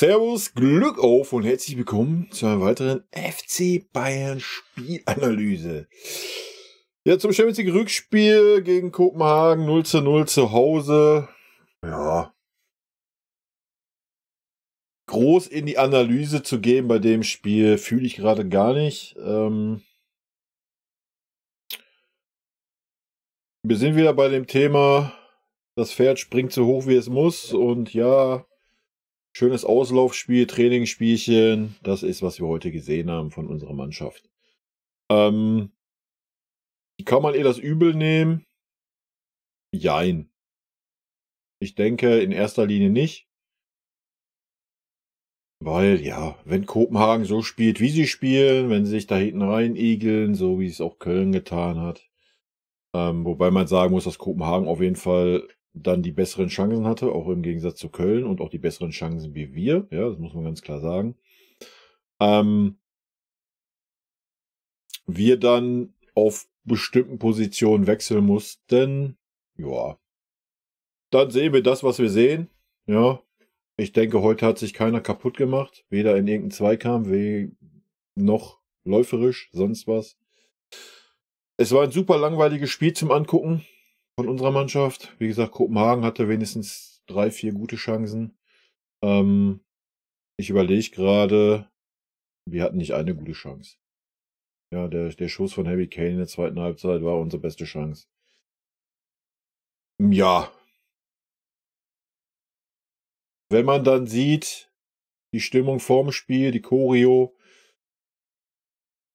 Servus, Glück auf und herzlich willkommen zu einer weiteren FC Bayern Spielanalyse. Ja, zum Champions League Rückspiel gegen Kopenhagen 0:0 zu Hause. Ja. Groß in die Analyse zu gehen bei dem Spiel fühle ich gerade gar nicht. Wir sind wieder bei dem Thema, das Pferd springt so hoch wie es muss und ja, schönes Auslaufspiel, Trainingsspielchen, das ist, was wir heute gesehen haben von unserer Mannschaft. Kann man ihr das übel nehmen? Jein. Ich denke in erster Linie nicht. Weil, ja, wenn Kopenhagen so spielt, wie sie spielen, wenn sie sich da hinten reinigeln, so wie es auch Köln getan hat. Wobei man sagen muss, dass Kopenhagen auf jeden Fall dann die besseren Chancen hatte, auch im Gegensatz zu Köln und auch die besseren Chancen wie wir. Ja, das muss man ganz klar sagen. Wir dann auf bestimmten Positionen wechseln mussten. Ja. Dann sehen wir das, was wir sehen. Ja. Ich denke, heute hat sich keiner kaputt gemacht. Weder in irgendeinem Zweikampf, noch läuferisch, sonst was. Es war ein super langweiliges Spiel zum Angucken von unserer Mannschaft. Wie gesagt, Kopenhagen hatte wenigstens 3, 4 gute Chancen. Ich überlege gerade, wir hatten nicht eine gute Chance. Ja, der Schuss von Harry Kane in der zweiten Halbzeit war unsere beste Chance. Ja. Wenn man dann sieht, die Stimmung vorm Spiel, die Choreo,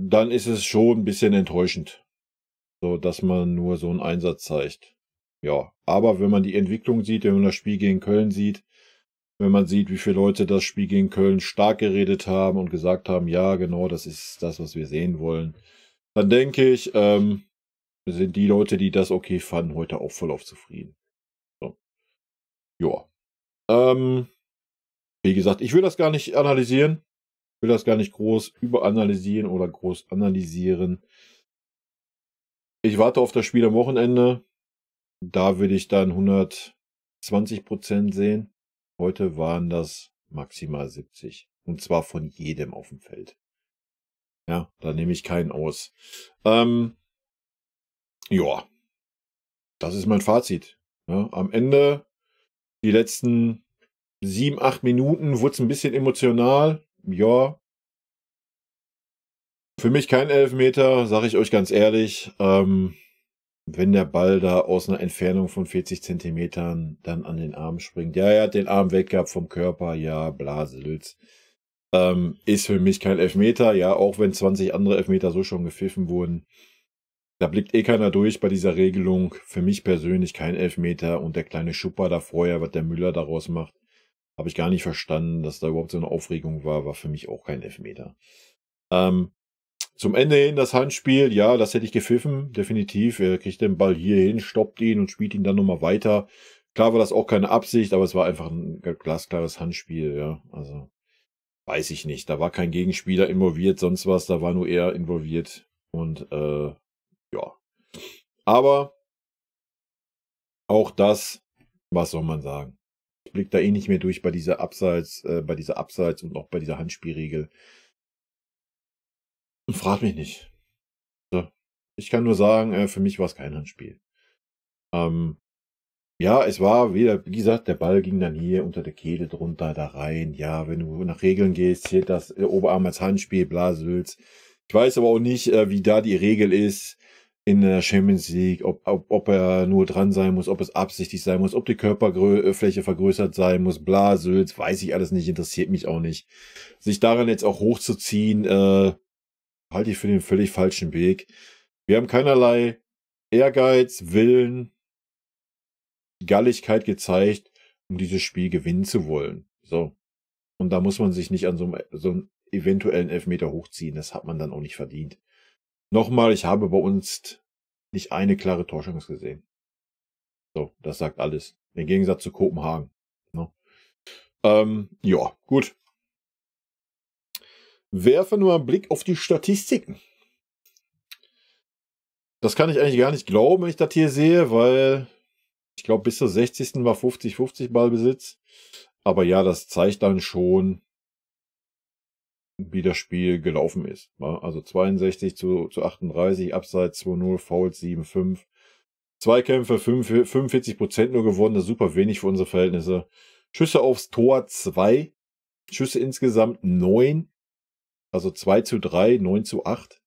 dann ist es schon ein bisschen enttäuschend, so dass man nur so einen Einsatz zeigt. Ja, aber wenn man die Entwicklung sieht, wenn man das Spiel gegen Köln sieht, wenn man sieht, wie viele Leute das Spiel gegen Köln stark geredet haben und gesagt haben, ja, genau, das ist das, was wir sehen wollen, dann denke ich, sind die Leute, die das okay fanden, heute auch voll auf zufrieden. So. Ja. Wie gesagt, ich will das gar nicht analysieren. Ich will das gar nicht groß überanalysieren oder groß analysieren. Ich warte auf das Spiel am Wochenende. Da will ich dann 120% sehen. Heute waren das maximal 70. Und zwar von jedem auf dem Feld. Ja, da nehme ich keinen aus. Ja, das ist mein Fazit. Ja, am Ende, die letzten 7, 8 Minuten, wurde es ein bisschen emotional. Ja. Für mich kein Elfmeter, sage ich euch ganz ehrlich. Wenn der Ball da aus einer Entfernung von 40 Zentimetern dann an den Arm springt. Ja, er hat den Arm weg gehabt vom Körper. Ja, Blasels. Ist für mich kein Elfmeter. Ja, auch wenn 20 andere Elfmeter so schon gepfiffen wurden. Da blickt eh keiner durch bei dieser Regelung. Für mich persönlich kein Elfmeter. Und der kleine Schupper da vorher, was der Müller daraus macht, habe ich gar nicht verstanden, dass da überhaupt so eine Aufregung war für mich auch kein Elfmeter. Zum Ende hin das Handspiel, ja, das hätte ich gepfiffen, definitiv. Er kriegt den Ball hier hin, stoppt ihn und spielt ihn dann nochmal weiter. Klar war das auch keine Absicht, aber es war einfach ein glasklares Handspiel, ja. Also, weiß ich nicht. Da war kein Gegenspieler involviert, sonst was, da war nur er involviert. Und, ja. Aber auch das, was soll man sagen? Ich blick da eh nicht mehr durch bei dieser Abseits und auch bei dieser Handspielregel. Und frag mich nicht. So. Ich kann nur sagen, für mich war es kein Handspiel. Ja, es war wieder, wie gesagt, der Ball ging dann hier unter der Kehle drunter, da rein. Ja, wenn du nach Regeln gehst, zählt das Oberarm als Handspiel, Blasels. Ich weiß aber auch nicht, wie da die Regel ist in der Champions League, ob er nur dran sein muss, ob es absichtlich sein muss, ob die Körperfläche vergrößert sein muss, Blasels, weiß ich alles nicht, interessiert mich auch nicht. Sich daran jetzt auch hochzuziehen, halte ich für den völlig falschen Weg. Wir haben keinerlei Ehrgeiz, Willen, Galligkeit gezeigt, um dieses Spiel gewinnen zu wollen. So. Und da muss man sich nicht an so einem eventuellen Elfmeter hochziehen. Das hat man dann auch nicht verdient. Nochmal, ich habe bei uns nicht eine klare Torchance gesehen. So, das sagt alles. Im Gegensatz zu Kopenhagen. Ne? Ja, gut. Werfe nur einen Blick auf die Statistiken. Das kann ich eigentlich gar nicht glauben, wenn ich das hier sehe, weil ich glaube, bis zur 60. war 50-50 Ballbesitz. Aber ja, das zeigt dann schon, wie das Spiel gelaufen ist. Also 62 zu 38, Abseits 2-0, Fouls 7-5. Zweikämpfe 45% nur gewonnen, das ist super wenig für unsere Verhältnisse. Schüsse aufs Tor 2, Schüsse insgesamt 9, also 2-3, 9-8.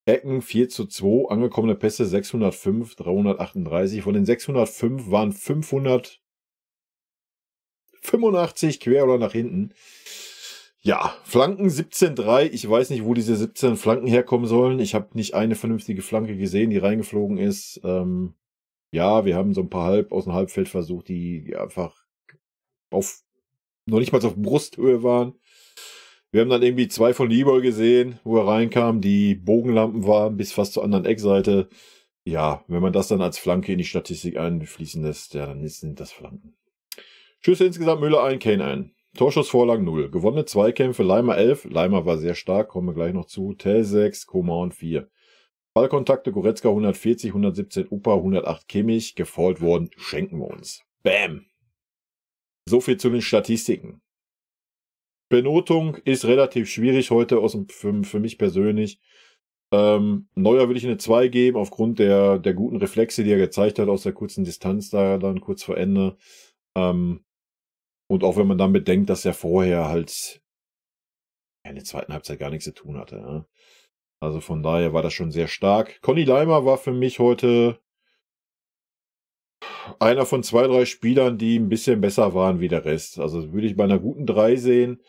Ecken 4-2, angekommene Pässe 605, 338. Von den 605 waren 585 quer oder nach hinten. Ja, Flanken 17-3. Ich weiß nicht, wo diese 17 Flanken herkommen sollen. Ich habe nicht eine vernünftige Flanke gesehen, die reingeflogen ist. Ja, wir haben so ein paar aus dem Halbfeld versucht, die einfach noch nicht mal auf Brusthöhe waren. Wir haben dann irgendwie 2 von Lieber gesehen, wo er reinkam, die Bogenlampen waren bis fast zur anderen Eckseite. Ja, wenn man das dann als Flanke in die Statistik einfließen lässt, ja, dann sind das Flanken. Schüsse insgesamt Müller 1, Kane 1. Torschussvorlagen 0. Gewonnene Zweikämpfe, Leimer 11. Leimer war sehr stark, kommen wir gleich noch zu. Tell 6, Coman 4. Ballkontakte, Goretzka 140, 117 Upa, 108 Kimmich. Gefault worden, schenken wir uns. Bam! So viel zu den Statistiken. Benotung ist relativ schwierig heute für mich persönlich. Neuer will ich eine 2 geben, aufgrund der guten Reflexe, die er gezeigt hat aus der kurzen Distanz da dann kurz vor Ende. Und auch wenn man dann bedenkt, dass er vorher halt in der zweiten Halbzeit gar nichts zu tun hatte. Ja. Also von daher war das schon sehr stark. Conny Leimer war für mich heute einer von 2, 3 Spielern, die ein bisschen besser waren wie der Rest. Also würde ich bei einer guten 3 sehen.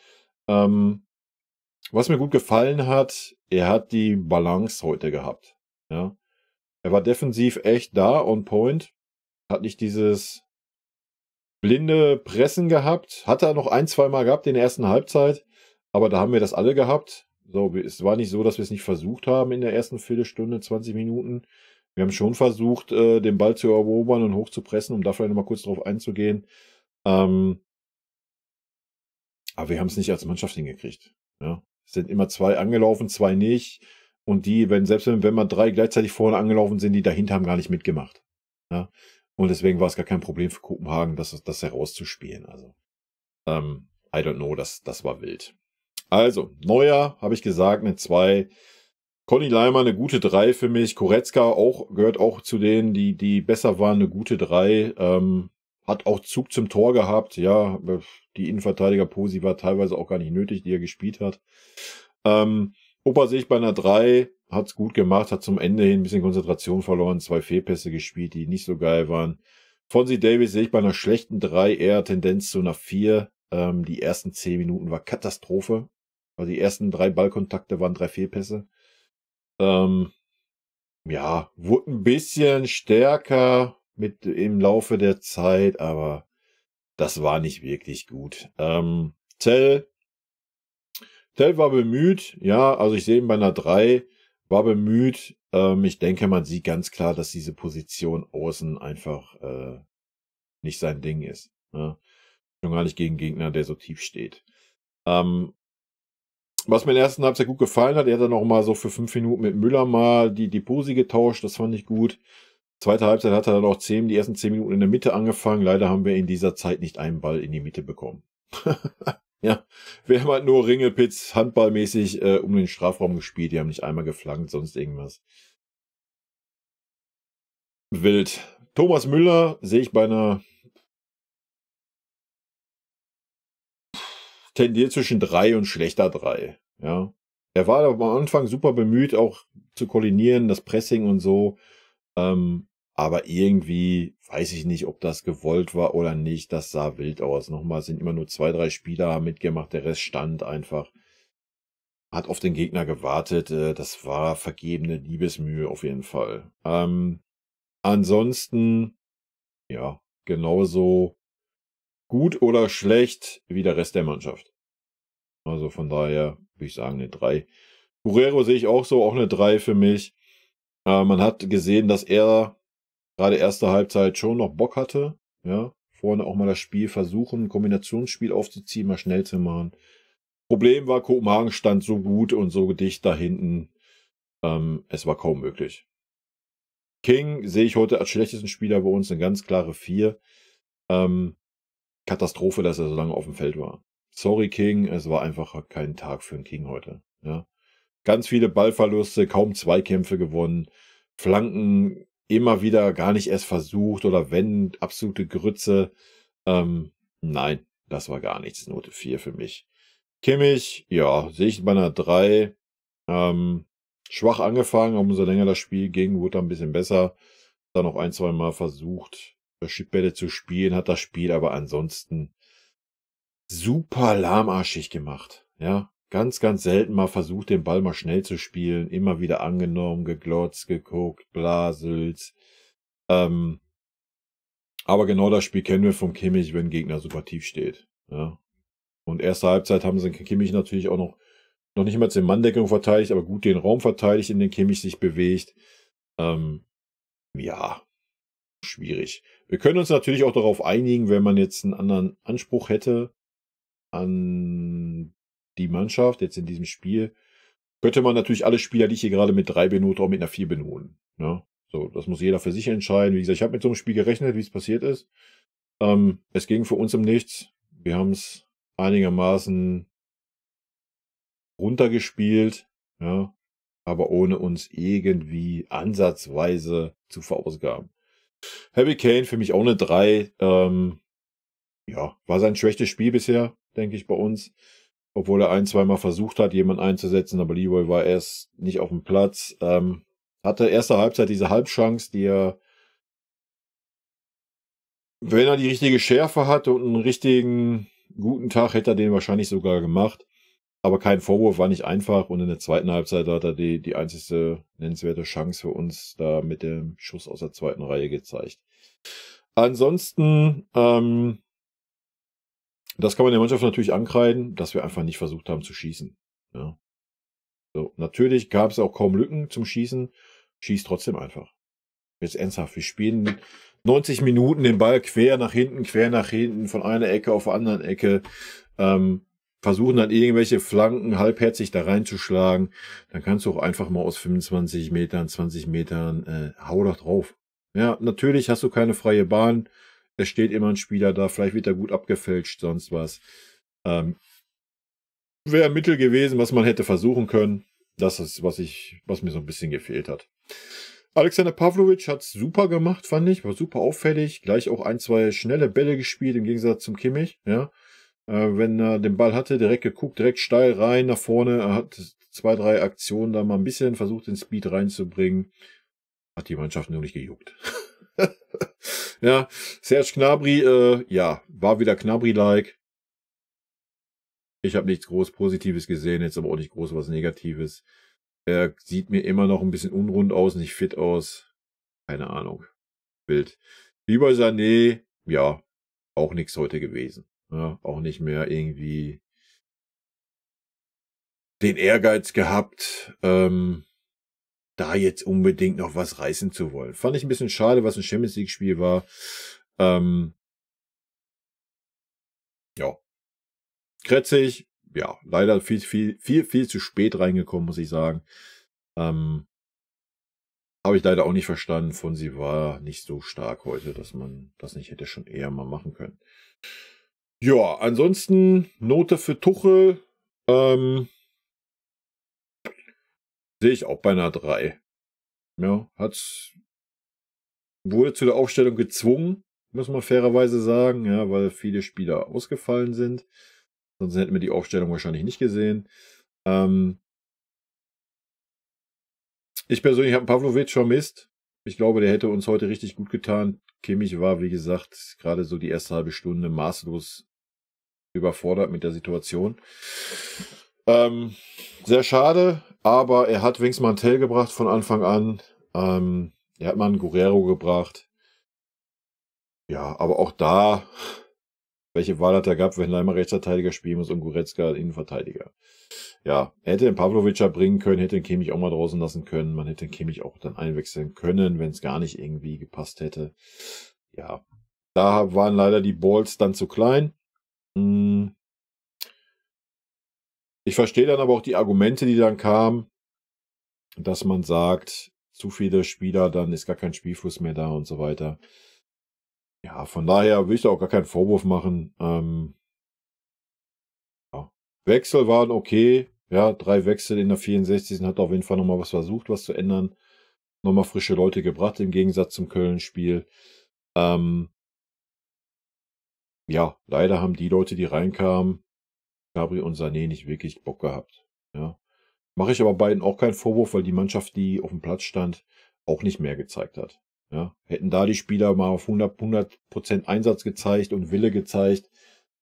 Was mir gut gefallen hat, er hat die Balance heute gehabt. Ja. Er war defensiv echt da, on point. Hat nicht dieses blinde Pressen gehabt. Hat er noch 1, 2 Mal gehabt in der ersten Halbzeit. Aber da haben wir das alle gehabt. So, es war nicht so, dass wir es nicht versucht haben in der ersten Viertelstunde, 20 Minuten. Wir haben schon versucht, den Ball zu erobern und hoch zu pressen, um da vielleicht nochmal kurz drauf einzugehen. Aber wir haben es nicht als Mannschaft hingekriegt. Ja. Es sind immer 2 angelaufen, 2 nicht. Und selbst wenn mal 3 gleichzeitig vorne angelaufen sind, die dahinter haben gar nicht mitgemacht. Ja. Und deswegen war es gar kein Problem für Kopenhagen, das herauszuspielen. Also, I don't know, das war wild. Also, Neuer, habe ich gesagt, eine 2. Conny Leimer, eine gute 3 für mich. Goretzka gehört auch zu denen, die besser waren, eine gute 3. Hat auch Zug zum Tor gehabt. Ja, die Innenverteidiger-Posi war teilweise auch gar nicht nötig, die er gespielt hat. Opa sehe ich bei einer 3, hat's gut gemacht, hat zum Ende hin ein bisschen Konzentration verloren, 2 Fehlpässe gespielt, die nicht so geil waren. Fonzie Davies sehe ich bei einer schlechten 3, eher Tendenz zu einer 4. Die ersten 10 Minuten war Katastrophe. Also die ersten 3 Ballkontakte waren 3 Fehlpässe. Ja, wurde ein bisschen stärker im Laufe der Zeit, aber das war nicht wirklich gut. Tell war bemüht, ja, also ich sehe ihn bei einer 3, war bemüht. Ich denke, man sieht ganz klar, dass diese Position außen einfach nicht sein Ding ist. Ja. Schon gar nicht gegen Gegner, der so tief steht. Was mir in der ersten Halbzeit gut gefallen hat, er hat dann noch mal so für 5 Minuten mit Müller mal die Posi getauscht, das fand ich gut. Zweite Halbzeit hat er dann auch die ersten 10 Minuten in der Mitte angefangen. Leider haben wir in dieser Zeit nicht einen Ball in die Mitte bekommen. Ja, wir haben halt nur Ringelpitz handballmäßig um den Strafraum gespielt. Die haben nicht einmal geflankt, sonst irgendwas. Wild. Thomas Müller sehe ich bei einer tendiert zwischen 3 und schlechter 3. Ja. Er war am Anfang super bemüht, auch zu koordinieren, das Pressing und so. Aber irgendwie weiß ich nicht, ob das gewollt war oder nicht. Das sah wild aus. Nochmal sind immer nur 2, 3 Spieler mitgemacht. Der Rest stand einfach. Hat auf den Gegner gewartet. Das war vergebene Liebesmühe auf jeden Fall. Ansonsten, ja, genauso gut oder schlecht wie der Rest der Mannschaft. Also von daher würde ich sagen eine 3. Guerrero sehe ich auch so, auch eine 3 für mich. Man hat gesehen, dass er gerade erste Halbzeit schon noch Bock hatte. Ja, vorne auch mal das Spiel versuchen, Kombinationsspiel aufzuziehen, mal schnell zu machen. Problem war, Kopenhagen stand so gut und so dicht da hinten. Es war kaum möglich. King sehe ich heute als schlechtesten Spieler bei uns, eine ganz klare 4. Katastrophe, dass er so lange auf dem Feld war. Sorry, King, es war einfach kein Tag für einen King heute. Ja. Ganz viele Ballverluste, kaum Zweikämpfe gewonnen, Flanken immer wieder gar nicht erst versucht oder wenn, absolute Grütze. Nein, das war gar nichts. Note 4 für mich. Kimmich, ja, sehe ich bei einer 3. Schwach angefangen, umso länger das Spiel ging, wurde ein bisschen besser. Dann noch ein, zwei Mal versucht, Chipbälle zu spielen, hat das Spiel aber ansonsten super lahmarschig gemacht. Ja, ganz, ganz selten mal versucht, den Ball mal schnell zu spielen, immer wieder angenommen, geglotzt, geguckt, Blasels. Aber genau das Spiel kennen wir vom Kimmich, wenn ein Gegner super tief steht. Ja. Und erste Halbzeit haben sie Kimmich natürlich auch noch nicht mal in Manndeckung verteidigt, aber gut den Raum verteidigt, in den Kimmich sich bewegt. Ja, schwierig. Wir können uns natürlich auch darauf einigen, wenn man jetzt einen anderen Anspruch hätte an die Mannschaft, jetzt in diesem Spiel, könnte man natürlich alle Spieler, die ich hier gerade mit 3 benote, auch mit einer 4 benoten. Ja, so, das muss jeder für sich entscheiden. Wie gesagt, ich habe mit so einem Spiel gerechnet, wie es passiert ist. Es ging für uns um nichts. Wir haben es einigermaßen runtergespielt, ja, aber ohne uns irgendwie ansatzweise zu verausgaben. Harry Kane für mich auch eine 3. Ja, war sein schwächstes Spiel bisher, denke ich, bei uns. Obwohl er ein-, zweimal versucht hat, jemanden einzusetzen, aber Leroy war erst nicht auf dem Platz. Hatte erste Halbzeit diese Halbchance, die er, wenn er die richtige Schärfe hat und einen richtigen guten Tag, hätte er den wahrscheinlich sogar gemacht. Aber kein Vorwurf, war nicht einfach. Und in der zweiten Halbzeit hat er die einzigste nennenswerte Chance für uns da mit dem Schuss aus der zweiten Reihe gezeigt. Ansonsten, das kann man der Mannschaft natürlich ankreiden, dass wir einfach nicht versucht haben zu schießen. Ja. So, natürlich gab es auch kaum Lücken zum Schießen. Schießt trotzdem einfach. Jetzt ernsthaft, wir spielen 90 Minuten den Ball quer nach hinten, von einer Ecke auf der anderen Ecke. Versuchen dann irgendwelche Flanken halbherzig da reinzuschlagen. Dann kannst du auch einfach mal aus 25 Metern, 20 Metern, hau doch drauf. Ja, natürlich hast du keine freie Bahn. Es steht immer ein Spieler da, vielleicht wird er gut abgefälscht, sonst was. Wäre ein Mittel gewesen, was man hätte versuchen können. Das ist, was mir so ein bisschen gefehlt hat. Alexander Pavlovic hat es super gemacht, fand ich. War super auffällig. Gleich auch ein, zwei schnelle Bälle gespielt, im Gegensatz zum Kimmich. Ja. Wenn er den Ball hatte, direkt geguckt, direkt steil rein nach vorne. Er hat 2, 3 Aktionen da mal ein bisschen versucht, den Speed reinzubringen. Hat die Mannschaft nur nicht gejuckt. Ja, Serge Gnabry, ja, war wieder Gnabry-like. Ich habe nichts groß Positives gesehen, jetzt aber auch nicht groß was Negatives. Er sieht mir immer noch ein bisschen unrund aus, nicht fit aus. Keine Ahnung. Wild. Wie bei Sané, ja, auch nichts heute gewesen. Ja, auch nicht mehr irgendwie den Ehrgeiz gehabt, da jetzt unbedingt noch was reißen zu wollen. Fand ich ein bisschen schade, was ein Champions League-Spiel war. Ja. Kretzig, ja, leider viel zu spät reingekommen, muss ich sagen. Habe ich leider auch nicht verstanden. Fonsi war nicht so stark heute, dass man das nicht hätte schon eher mal machen können. Ja, ansonsten Note für Tuchel sehe ich auch bei einer 3. Ja, wurde zu der Aufstellung gezwungen, muss man fairerweise sagen, ja, weil viele Spieler ausgefallen sind. Sonst hätten wir die Aufstellung wahrscheinlich nicht gesehen. Ich persönlich habe Pavlovic vermisst. Ich glaube, der hätte uns heute richtig gut getan. Kimmich war, wie gesagt, gerade so die erste halbe Stunde maßlos überfordert mit der Situation. Sehr schade, aber er hat wenigstens mal einen Tell gebracht von Anfang an. Er hat mal einen Guerrero gebracht. Ja, aber auch da, welche Wahl hat er gehabt, wenn Leimer Rechtsverteidiger spielen muss und Goretzka Innenverteidiger? Ja, er hätte den Pavlovic bringen können, hätte den Kimmich auch mal draußen lassen können. Man hätte den Kimmich auch dann einwechseln können, wenn es gar nicht irgendwie gepasst hätte. Ja, da waren leider die Balls dann zu klein. Ich verstehe dann aber auch die Argumente, die dann kamen, dass man sagt, zu viele Spieler, dann ist gar kein Spielfluss mehr da und so weiter. Ja, von daher will ich da auch gar keinen Vorwurf machen. Ja. Wechsel waren okay. Ja, 3 Wechsel in der 64. Hat auf jeden Fall nochmal was versucht, was zu ändern. Nochmal frische Leute gebracht im Gegensatz zum Köln-Spiel. Ja, leider haben die Leute, die reinkamen, Gnabry und Sané, nicht wirklich Bock gehabt. Ja. Mache ich aber beiden auch keinen Vorwurf, weil die Mannschaft, die auf dem Platz stand, auch nicht mehr gezeigt hat. Ja. Hätten da die Spieler mal auf 100% Einsatz gezeigt und Wille gezeigt,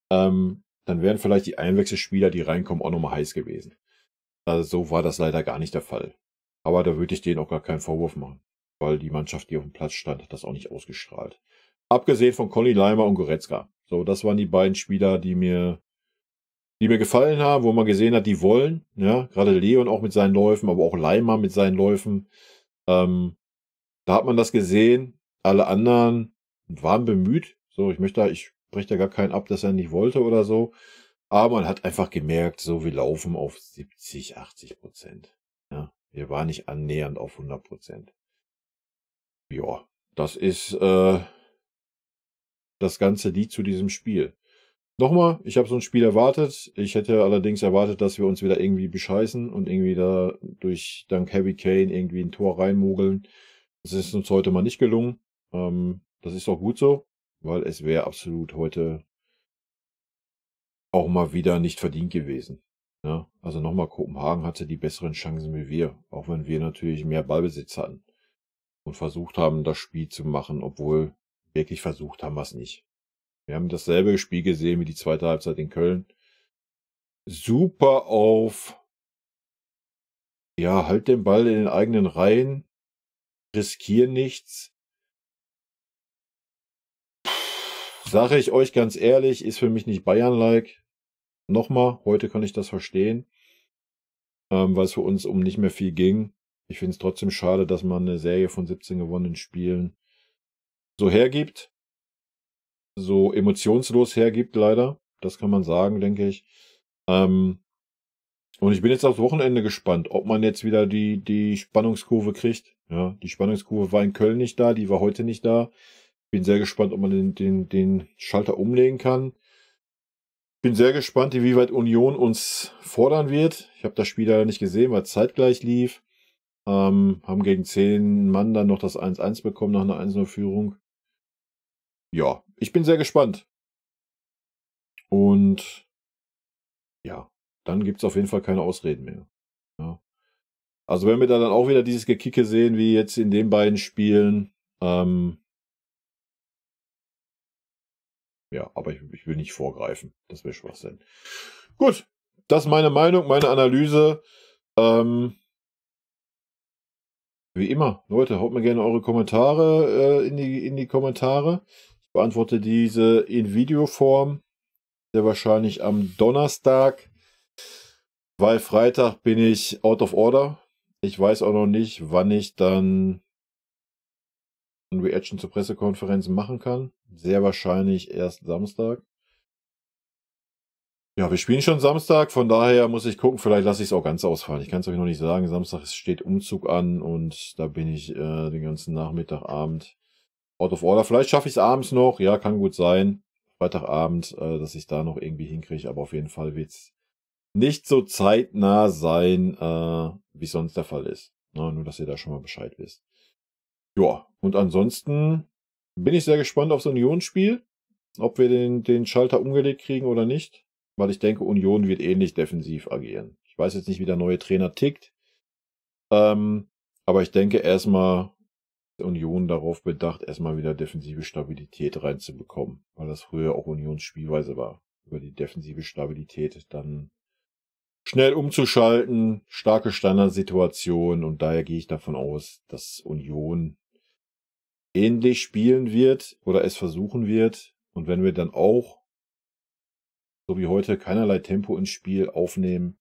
dann wären vielleicht die Einwechselspieler, die reinkommen, auch nochmal heiß gewesen. Also so war das leider gar nicht der Fall. Aber da würde ich denen auch gar keinen Vorwurf machen, weil die Mannschaft, die auf dem Platz stand, hat das auch nicht ausgestrahlt. Abgesehen von Conny Leimer und Goretzka. So, das waren die beiden Spieler, die mir gefallen haben, wo man gesehen hat, die wollen. Ja, gerade Leon auch mit seinen Läufen, aber auch Leimer mit seinen Läufen. Da hat man das gesehen. Alle anderen waren bemüht. So, ich spreche da gar keinen ab, dass er nicht wollte oder so. Aber man hat einfach gemerkt, so, wir laufen auf 70, 80%. Ja, wir waren nicht annähernd auf 100%. Ja, das ist das ganze Lied zu diesem Spiel. Nochmal, ich habe so ein Spiel erwartet. Ich hätte allerdings erwartet, dass wir uns wieder irgendwie bescheißen und irgendwie da dank Harry Kane irgendwie ein Tor reinmogeln. Das ist uns heute mal nicht gelungen. Das ist auch gut so, weil es wäre absolut heute auch mal wieder nicht verdient gewesen. Ja, also nochmal, Kopenhagen hatte die besseren Chancen wie wir, auch wenn wir natürlich mehr Ballbesitz hatten und versucht haben, das Spiel zu machen, obwohl wirklich versucht haben wir es nicht. Wir haben dasselbe Spiel gesehen wie die zweite Halbzeit in Köln. Super auf, ja, halt den Ball in den eigenen Reihen, riskier nichts. Sage ich euch ganz ehrlich, ist für mich nicht Bayern-like. Nochmal, heute kann ich das verstehen, weil es für uns um nicht mehr viel ging. Ich finde es trotzdem schade, dass man eine Serie von 17 gewonnenen Spielen so hergibt, so emotionslos hergibt, leider. Das kann man sagen, denke ich. Und ich bin jetzt aufs Wochenende gespannt, ob man jetzt wieder die Spannungskurve kriegt. Ja, die Spannungskurve war in Köln nicht da, die war heute nicht da. Bin sehr gespannt, ob man den Schalter umlegen kann. Bin sehr gespannt, inwieweit Union uns fordern wird. Ich habe das Spiel leider nicht gesehen, weil es zeitgleich lief. Haben gegen 10 Mann dann noch das 1-1 bekommen nach einer 1-0-Führung. Ja, ich bin sehr gespannt. Und ja, dann gibt es auf jeden Fall keine Ausreden mehr. Ja. Also wenn wir da dann auch wieder dieses Gekicke sehen, wie jetzt in den beiden Spielen, ja, aber ich will nicht vorgreifen. Das wäre Schwachsinn. Gut, das ist meine Meinung, meine Analyse. Wie immer, Leute, haut mir gerne eure Kommentare in die Kommentare. Ich beantworte diese in Videoform, sehr wahrscheinlich am Donnerstag, weil Freitag bin ich out of order. Ich weiß auch noch nicht, wann ich dann ein Reaction zur Pressekonferenz machen kann. Sehr wahrscheinlich erst Samstag. Ja, wir spielen schon Samstag, von daher muss ich gucken, vielleicht lasse ich es auch ganz ausfallen. Ich kann es euch noch nicht sagen. Samstag steht Umzug an und da bin ich den ganzen Nachmittag, Abend out of order. Vielleicht schaffe ich es abends noch, ja, kann gut sein. Freitagabend, dass ich da noch irgendwie hinkriege, aber auf jeden Fall wird es nicht so zeitnah sein, wie sonst der Fall ist. Na, nur, dass ihr da schon mal Bescheid wisst. Ja, und ansonsten bin ich sehr gespannt aufs Unionsspiel, ob wir den Schalter umgelegt kriegen oder nicht. Weil ich denke, Union wird ähnlich defensiv agieren. Ich weiß jetzt nicht, wie der neue Trainer tickt. Aber ich denke erstmal, Union darauf bedacht, erstmal wieder defensive Stabilität reinzubekommen. Weil das früher auch Unions Spielweise war. Über die defensive Stabilität dann schnell umzuschalten, starke Standardsituation. Und daher gehe ich davon aus, dass Union ähnlich spielen wird oder es versuchen wird. Und wenn wir dann auch so wie heute keinerlei Tempo ins Spiel aufnehmen.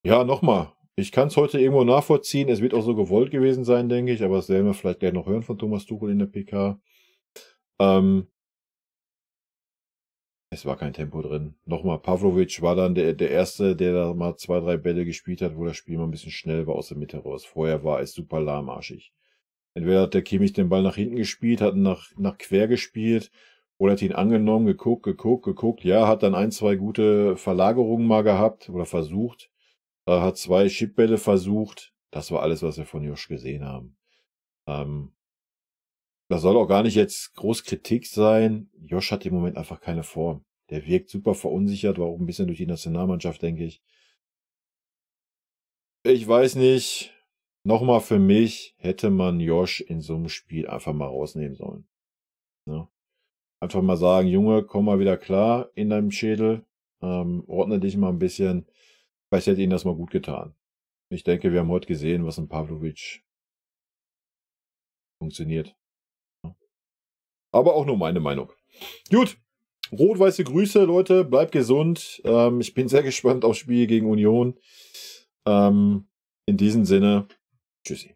Ja, nochmal. Ich kann es heute irgendwo nachvollziehen. Es wird auch so gewollt gewesen sein, denke ich. Aber das werden wir vielleicht gleich noch hören von Thomas Tuchel in der PK. Es war kein Tempo drin. Nochmal, Pavlovic war dann der Erste, der da mal 2, 3 Bälle gespielt hat, wo das Spiel mal ein bisschen schnell war aus der Mitte raus. Vorher war es super lahmarschig. Entweder hat der Kimmich den Ball nach hinten gespielt, hat ihn nach quer gespielt oder hat ihn angenommen, geguckt. Ja, hat dann 1, 2 gute Verlagerungen mal gehabt oder versucht. Hat 2 Chipbälle versucht. Das war alles, was wir von Josh gesehen haben. Da soll auch gar nicht jetzt groß Kritik sein. Josh hat im Moment einfach keine Form. Der wirkt super verunsichert, war auch ein bisschen durch die Nationalmannschaft, denke ich. Ich weiß nicht. Nochmal für mich hätte man Josh in so einem Spiel einfach mal rausnehmen sollen. Ne? Einfach mal sagen, Junge, komm mal wieder klar in deinem Schädel. Ordne dich mal ein bisschen. Vielleicht hätte ihnen das mal gut getan. Ich denke, wir haben heute gesehen, was in Pavlovic funktioniert. Aber auch nur meine Meinung. Gut. Rot-weiße Grüße, Leute. Bleibt gesund. Ich bin sehr gespannt aufs Spiel gegen Union. In diesem Sinne, tschüssi.